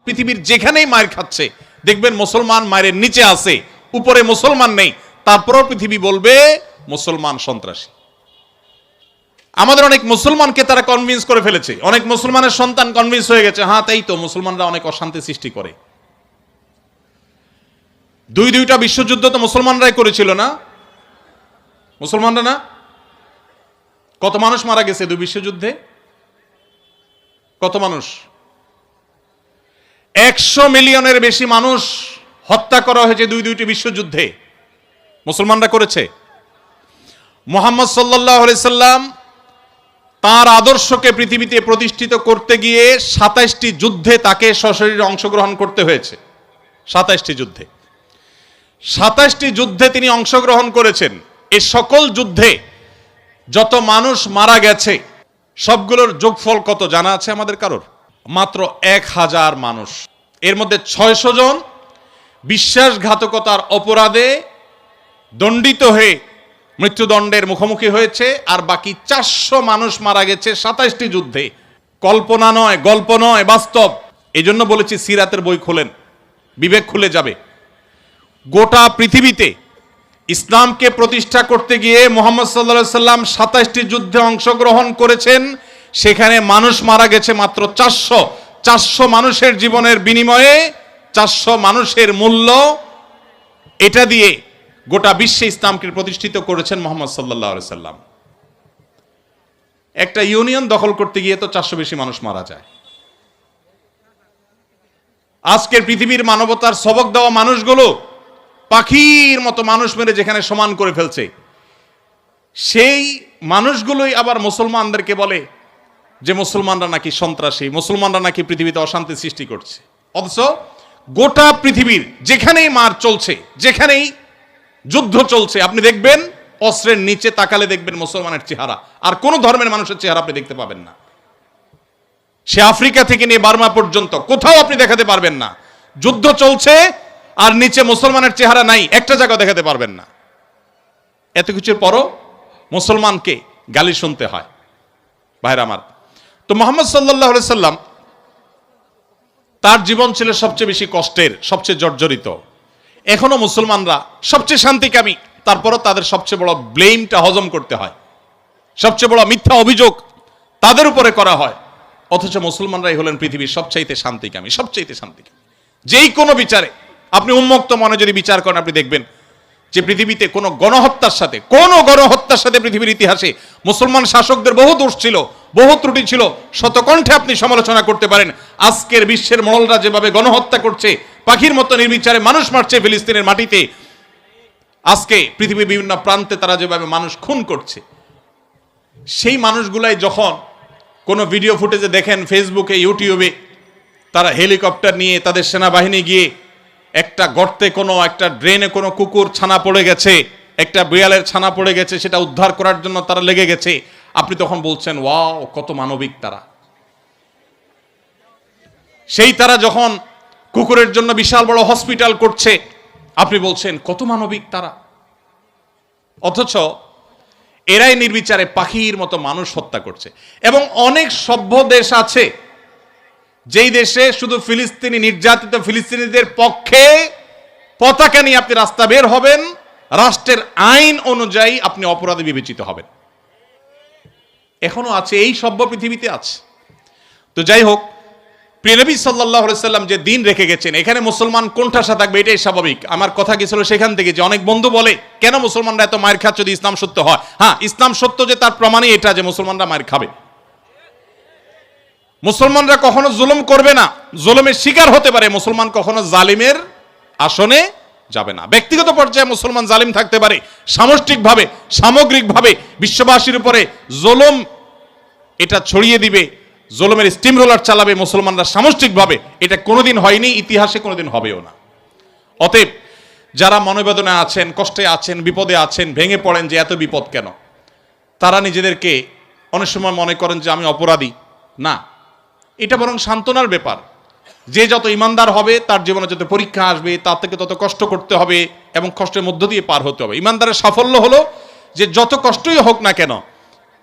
পৃথিবীর যেখানেই মার খাচ্ছে দেখবেন মুসলমান মায়ের নিচে আছে, উপরে মুসলমান নেই, তারপরও পৃথিবী বলবে মুসলমান সন্ত্রাসী। আমাদের অনেক মুসলমানকে তারা কনভিন্স করে ফেলেছে, অনেক মুসলমানের সন্তান কনভিন্স হয়ে গেছে, হ্যাঁ তাই তো, মুসলমানরা অনেক অশান্তি সৃষ্টি করে। দুইটা বিশ্বযুদ্ধ তো মুসলমানরাই করেছিল না? মুসলমানরা না? কত মানুষ মারা গেছে দুই বিশ্বযুদ্ধে? কত মানুষ? 100 মিলিয়নের বেশি মানুষ হত্যা করা হয়েছে দুইটি বিশ্বযুদ্ধে। মুসলমানরা করেছে। মুহাম্মদ সাল্লাল্লাহু আলাইহি সাল্লাম তার আদর্শকে পৃথিবীতে প্রতিষ্ঠিত করতে গিয়ে 27টি যুদ্ধে তাকে সশরীরে অংশগ্রহণ করতে হয়েছে। 27টি যুদ্ধে 27টি যুদ্ধে তিনি অংশগ্রহণ করেছেন। এই সকল যুদ্ধে যত মানুষ মারা গেছে সবগুলোর যোগফল কত জানা আছে আমাদের কারোর? মাত্র 1000 মানুষ। এর মধ্যে 600 জন বিশ্বাসঘাতকতার অপরাধে দণ্ডিত হয়ে মৃত্যুদণ্ডের মুখোমুখি হয়েছে, আর বাকি 400 মানুষ মারা গেছে 27টি যুদ্ধে। কল্পনা নয়, গল্প নয়, বাস্তব। এই জন্য বলেছি সিরাতের বই খোলেন, বিবেক খুলে যাবে। গোটা পৃথিবীতে ইসলামকে প্রতিষ্ঠা করতে গিয়ে মুহাম্মদ সাল্লাল্লাহু আলাইহি সাল্লাম 27টি যুদ্ধে অংশগ্রহণ করেছেন, সেখানে মানুষ মারা গেছে মাত্র 400। 400 মানুষের জীবনের বিনিময়ে 400 মানুষের মূল্য, এটা দিয়ে গোটা বিশ্বে ইসলামকে প্রতিষ্ঠিত করেছেন মুহাম্মদ সাল্লাল্লাহু আলাইহি সাল্লাম। একটা ইউনিয়ন দখল করতে গিয়ে তো 400 বেশি মানুষ মারা যায়। আজকের পৃথিবীর মানবতার সবক দেওয়া মানুষগুলো পাখির মতো মানুষ মেরে যেখানে সমান করে ফেলছে, সেই মানুষগুলোই আবার মুসলমানদেরকে বলে যে মুসলমানরা নাকি সন্ত্রাসী, মুসলমানরা নাকি পৃথিবীতে অশান্তি সৃষ্টি করছে। অথচ গোটা পৃথিবীর যেখানেই মার চলছে, যেখানেই যুদ্ধ চলছে, আপনি দেখবেন অস্ত্রের নিচে তাকালে দেখবেন মুসলমানের চেহারা, আর কোন ধর্মের মানুষের চেহারা আপনি দেখতে পাবেন না। সে আফ্রিকা থেকে নিয়ে বার্মা পর্যন্ত কোথাও আপনি দেখাতে পারবেন না। যুদ্ধ চলছে আর নিচে মুসলমানের চেহারা নাই, একটা জায়গা দেখাতে পারবেন না। এত কিছুর পরও মুসলমানকে গালি শুনতে হয়। ভাইরা আমার, তো মুহাম্মদ সাল্লাল্লাহু আলাইহি সাল্লাম তার জীবন ছিল সবচেয়ে বেশি কষ্টের, সবচেয়ে জর্জরিত। এখনো মুসলমানরা সবচেয়ে শান্তিকামী, তারপরও তাদের সবচেয়ে বড় ব্লেমটা হজম করতে হয়, সবচেয়ে বড় মিথ্যা অভিযোগ তাদের উপরে করা হয়। অথচ মুসলমানরাই হলেন পৃথিবীর সবচাইতে শান্তিকামী, সবচাইতে শান্তিকামী। যেই কোনো বিচারে আপনি উন্মুক্ত মনে যদি বিচার করেন, আপনি দেখবেন যে পৃথিবীতে কোনো গণহত্যার সাথে পৃথিবীর ইতিহাসে মুসলমান শাসকদের বহু দোষ ছিল, বহু ত্রুটি ছিল, শতকণ্ঠে আপনি সমালোচনা করতে পারেন। আজকের বিশ্বের মোড়লরা যেভাবে গণহত্যা করছে, পাখির মতো নির্বিচারে মানুষ মারছে ফিলিস্তিনের মাটিতে, আজকে পৃথিবীর বিভিন্ন প্রান্তে তারা যেভাবে মানুষ খুন করছে, সেই মানুষগুলাই যখন কোনো ভিডিও ফুটেজে দেখেন ফেসবুকে, ইউটিউবে, তারা হেলিকপ্টার নিয়ে তাদের সেনাবাহিনী গিয়ে একটা গর্তে, কোনো একটা ড্রেনে কোনো কুকুর ছানা পড়ে গেছে, একটা বিড়ালের ছানা পড়ে গেছে, সেটা উদ্ধার করার জন্য তারা লেগে গেছে, আপনি তখন বলছেন ওয়াও, কত মানবিক তারা। সেই তারা যখন কুকুরের জন্য বিশাল বড় হসপিটাল করছে, আপনি বলছেন কত মানবিক তারা। অথচ এরাই নির্বিচারে পাখির মতো মানুষ হত্যা করছে। এবং অনেক সভ্য দেশ আছে যেই দেশে শুধু ফিলিস্তিনি নির্যাতিত ফিলিস্তিনিদের পক্ষে পতাকা নিয়ে আপনি রাস্তা বের হবেন, রাষ্ট্রের আইন অনুযায়ী আপনি অপরাধী বিবেচিত হবেন। এখনো আছে, এই সভ্য পৃথিবীতে আছে। তো যাই হোক, প্রিয় নবী সাল্লাল্লাহু আলাইহি সাল্লাম যে দিন রেখে গেছেন, এখানে মুসলমান কোণঠাসা থাকবে, এটাই স্বাভাবিক। আমার কথা গেছিল সেখান থেকে যে অনেক বন্ধু বলে কেন মুসলমানরা এত মার খাচ্ছে যদি ইসলাম সত্য হয়। হ্যাঁ, ইসলাম সত্য যে তার প্রমাণই এটা যে মুসলমানরা মার খাবে। মুসলমানরা কখনো জুলুম করবে না, জুলুমের শিকার হতে পারে, মুসলমান কখনো জালিমের আসনে যাবে না। ব্যক্তিগত পর্যায়ে মুসলমান জালিম থাকতে পারে, সামষ্টিকভাবে, সামগ্রিকভাবে বিশ্ববাসীর উপরে জুলুম এটা ছড়িয়ে দিবে, জুলুমের স্টিম রোলার চালাবে মুসলমানরা সামষ্টিকভাবে, এটা কোনোদিন হয়নি, ইতিহাসে কোনোদিন হবেও না। অতএব যারা মনোবেদনায় আছেন, কষ্টে আছেন, বিপদে আছেন, ভেঙে পড়েন যে এত বিপদ কেন, তারা নিজেদেরকে অনেক সময় মনে করেন যে আমি অপরাধী। না, এটা বরং সান্ত্বনার ব্যাপার। যে যত ইমানদার হবে তার জীবনে যত পরীক্ষা আসবে, তার থেকে তত কষ্ট করতে হবে এবং কষ্টের মধ্য দিয়ে পার হতে হবে। ইমানদারের সাফল্য হলো যে যত কষ্টই হোক না কেন,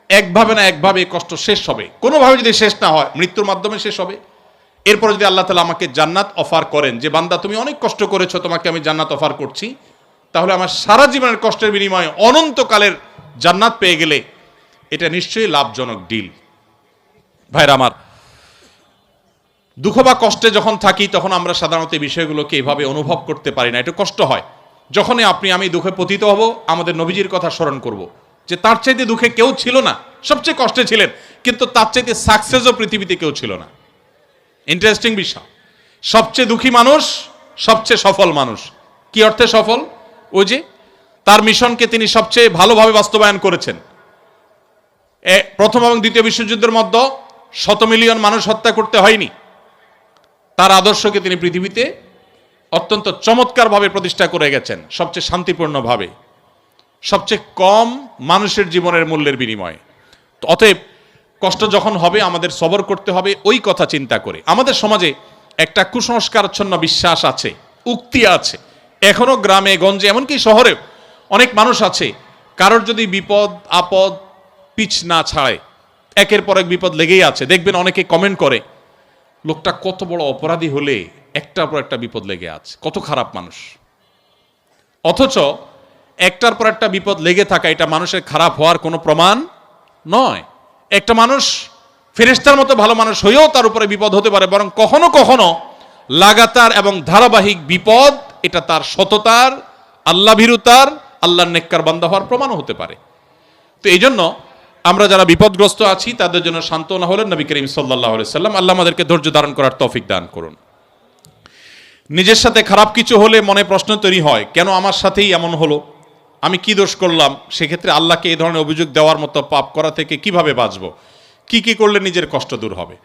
একভাবে না একভাবে কষ্ট শেষ হবে। কোনোভাবে যদি শেষ না হয়, মৃত্যুর মাধ্যমে শেষ হবে। এরপর যদি আল্লাহ তাআলা আমাকে জান্নাত অফার করেন, যে বান্দা তুমি অনেক কষ্ট করেছো, তোমাকে আমি জান্নাত অফার করছি, তাহলে আমার সারা জীবনের কষ্টের বিনিময়ে অনন্তকালের জান্নাত পেয়ে গেলে এটা নিশ্চয়ই লাভজনক ডিল। ভাইরা আমার, দুঃখ বা কষ্টে যখন থাকি তখন আমরা সাধারণত এই বিষয়গুলোকে এভাবে অনুভব করতে পারি না, একটু কষ্ট হয়। যখনই আমি দুঃখে পতিত হব, আমাদের নবীজির কথা স্মরণ করব, যে তার চাইতে দুঃখে কেউ ছিল না, সবচেয়ে কষ্টে ছিলেন, কিন্তু তার চাইতে সাকসেসও পৃথিবীতে কেউ ছিল না। ইন্টারেস্টিং বিষয়, সবচেয়ে দুঃখী মানুষ সবচেয়ে সফল মানুষ। কি অর্থে সফল? ওই যে তার মিশনকে তিনি সবচেয়ে ভালোভাবে বাস্তবায়ন করেছেন। প্রথম এবং দ্বিতীয় বিশ্বযুদ্ধের মধ্যে 100 মিলিয়ন মানুষ হত্যা করতে হয়নি। তার আদর্শকে তিনি পৃথিবীতে অত্যন্ত চমৎকারভাবে প্রতিষ্ঠা করে গেছেন, সবচেয়ে শান্তিপূর্ণভাবে, সবচেয়ে কম মানুষের জীবনের মূল্যের বিনিময়ে। অতএব কষ্ট যখন হবে আমাদের সবর করতে হবে ওই কথা চিন্তা করে। আমাদের সমাজে একটা কুসংস্কারাচ্ছন্ন বিশ্বাস আছে, উক্তি আছে, এখনো গ্রামে গঞ্জে এমনকি শহরে অনেক মানুষ আছে, কারোর যদি বিপদ আপদ পিছ না ছাড়ে, একের পর এক বিপদ লেগেই আছে। দেখবেন অনেকে কমেন্ট করে, লোকটা কত বড় অপরাধী হলে একটার পর একটা বিপদ লেগে আছে, কত খারাপ মানুষ। অথচ একটার পর একটা বিপদ লেগে থাকা এটা মানুষের খারাপ হওয়ার কোনো প্রমাণ নয়। একটা মানুষ ফেরেশতার মতো ভালো মানুষ হয়েও তার উপরে বিপদ হতে পারে, বরং কখনো কখনো লাগাতার এবং ধারাবাহিক বিপদ এটা তার সততার, আল্লাহ ভীরুতার, আল্লাহর নেককার বান্দা হওয়ার প্রমাণও হতে পারে। তো এই জন্য আমরা যারা বিপদগ্রস্ত আছি তাদের জন্য সান্ত্বনা হলেন নবী করিম সাল্লাল্লাহু আলাইহি সাল্লাম। আল্লাহ আমাদেরকে ধৈর্য ধারণ করার তৌফিক দান করুন। নিজের সাথে খারাপ কিছু হলে মনে প্রশ্ন তৈরি হয়, কেন আমার সাথেই এমন হলো, আমি কি দোষ করলাম? সেক্ষেত্রে আল্লাহকে এই ধরনের অভিযোগ দেওয়ার মতো পাপ করা থেকে কিভাবে বাঁচবো, কি কি করলে নিজের কষ্ট দূর হবে?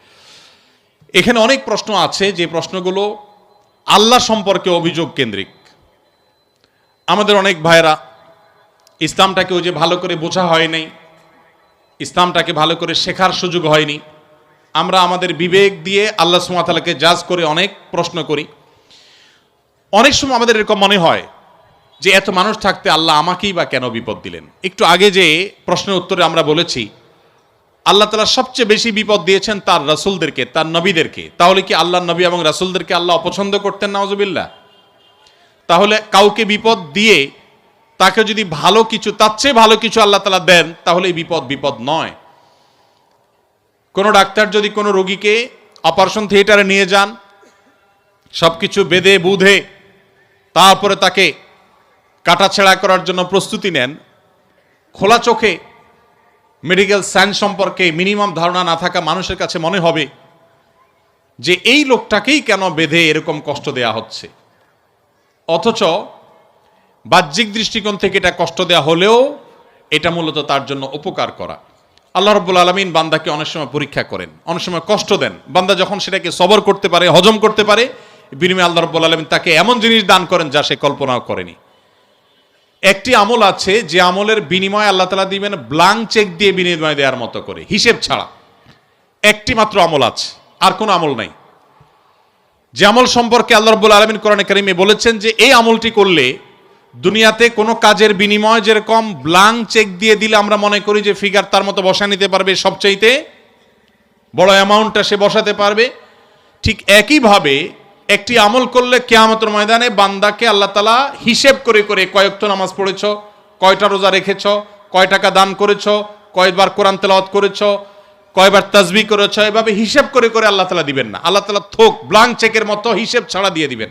এখানে অনেক প্রশ্ন আছে, যে প্রশ্নগুলো আল্লাহ সম্পর্কে অভিযোগ কেন্দ্রিক। আমাদের অনেক ভাইয়েরা ইসলামটাকে ওই যে ভালো করে বোঝা হয় নাই, ইসলামটাকে ভালো করে শেখার সুযোগ হয়নি। আমরা আমাদের বিবেক দিয়ে আল্লাহ সুবহানাহু ওয়া তাআলাকে জাজ করে অনেক প্রশ্ন করি। অনেক সময় আমাদের এরকম মনে হয় যে এত মানুষ থাকতে আল্লাহ আমাকেই বা কেন বিপদ দিলেন। একটু আগে যে প্রশ্নের উত্তরে আমরা বলেছি আল্লাহ তাআলা সবচেয়ে বেশি বিপদ দিয়েছেন তার রাসূলদেরকে, তার নবীদেরকে। তাহলে কি আল্লাহর নবী এবং রাসূলদেরকে আল্লাহ অপছন্দ করতেন? নাউজুবিল্লাহ। তাহলে কাউকে বিপদ দিয়ে তাকে যদি ভালো কিছু, তার চেয়ে ভালো কিছু আল্লাহ তাআলা দেন, তাহলে এই বিপদ নয়। কোনো ডাক্তার যদি কোনো রোগীকে অপারেশন থিয়েটারে নিয়ে যান, সবকিছু বেঁধে বুধে তারপরে তাকে কাটাছেঁড়া করার জন্য প্রস্তুতি নেন, খোলা চোখে মেডিকেল সায়েন্স সম্পর্কে মিনিমাম ধারণা না থাকা মানুষের কাছে মনে হবে যে এই লোকটাকেই কেন বেঁধে এরকম কষ্ট দেয়া হচ্ছে। অথচ বাহ্যিক দৃষ্টিকোণ থেকে এটা কষ্ট দেয়া হলেও এটা মূলত তার জন্য উপকার করা। আল্লাহ রাব্বুল আলামিন বান্দাকে অনেক সময় পরীক্ষা করেন, অনেক সময় কষ্ট দেন। বান্দা যখন সেটাকে সবর করতে পারে, হজম করতে পারে, বিনিময়ে আল্লাহ রাব্বুল আলামিন তাকে এমন জিনিস দান করেন যা সে কল্পনাও করেনি। একটি আমল আছে যে আমলের বিনিময়ে আল্লাহ তাআলা দিবেন ব্ল্যাঙ্ক চেক দিয়ে বিনিময় দেওয়ার মতো করে, হিসেব ছাড়া। একটি মাত্র আমল আছে, আর কোনো আমল নাই। যে আমল সম্পর্কে আল্লাহ রাব্বুল আলামিন কোরআনে কারিমে বলেছেন যে এই আমলটি করলে দুনিয়াতে কোনো কাজের বিনিময় যেরকম ব্ল্যাঙ্ক চেক দিয়ে দিলে আমরা মনে করি যে ফিগার তার মতো বসা নিতে পারবে, সবচাইতে বড় অ্যামাউন্টটা সে বসাতে পারবে, ঠিক একইভাবে একটি আমল করলে কিয়ামতের ময়দানে বান্দাকে আল্লাহ তাআলা হিসেব করে করে কয় ওয়াক্ত নামাজ পড়েছো, কয়টা রোজা রেখেছো, কয় টাকা দান করেছো, কয়বার কোরআন তেলাওয়াত করেছো, কয়বার তাসবিহ করেছো, এভাবে হিসেব করে করে আল্লাহ তাআলা দিবেন না। আল্লাহ তাআলা থোক ব্ল্যাঙ্ক চেকের মতো হিসেব ছাড়া দিয়ে দিবেন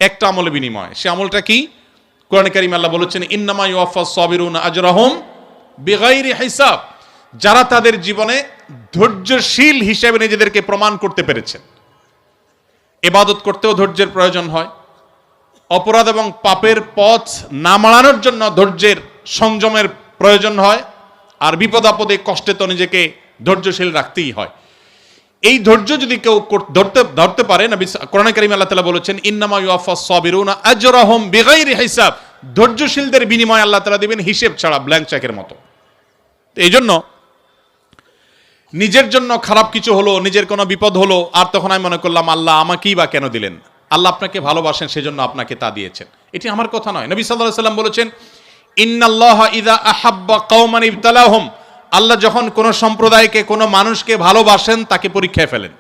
একটা আমলের বিনিময়ে। সে আমলটা কি? কোরআনে কারিমে আল্লাহ বলেছেন ইন্নামা ইউওয়াফাস সাবিরুনা আজরাহুম বিগাইরি হিসাব। যারা তাদের জীবনে ধৈর্যশীল হিসেবে নিজেদেরকে প্রমাণ করতে পেরেছেন। ইবাদত করতেও ধৈর্যের প্রয়োজন হয়, অপরাধ এবং পাপের পথ না মাড়ানোর জন্য ধৈর্যের সংযমের প্রয়োজন হয়, আর বিপদ আপদে কষ্টে তো নিজেকে ধৈর্যশীল রাখতেই হয়। এই ধৈর্য যদি কেউ ধরতে পারে, নবী কোরআনে কারিমে আল্লাহ তাআলা বলেছেন ইন্নামা ইউওয়াফাস সাবিরুনা আজরাহুম বিগাইরি হিসাব। ধৈর্যশীলদের বিনিময়ে আল্লাহ তাআলা দিবেন হিসেব ছাড়া, ব্ল্যাঙ্ক চেকের মতো। এই জন্য নিজের জন্য খারাপ কিছু হলো, নিজের কোনো বিপদ হলো, আর তখন আমি মনে করলাম আল্লাহ আমাকেই বা কেন দিলেন। আল্লাহ আপনাকে ভালোবাসেন, সেজন্য আপনাকে তা দিয়েছেন। এটি আমার কথা নয়। নবী সাল্লাল্লাহু আলাইহি সাল্লাম বলেছেন ইন্নাল্লাহা ইযা আহাব্বা কওমান ইবতালাহুম। আল্লাহ যখন কোনো সম্প্রদায়কে, কোনো মানুষকে ভালোবাসেন তাকে পরীক্ষায় ফেলেন।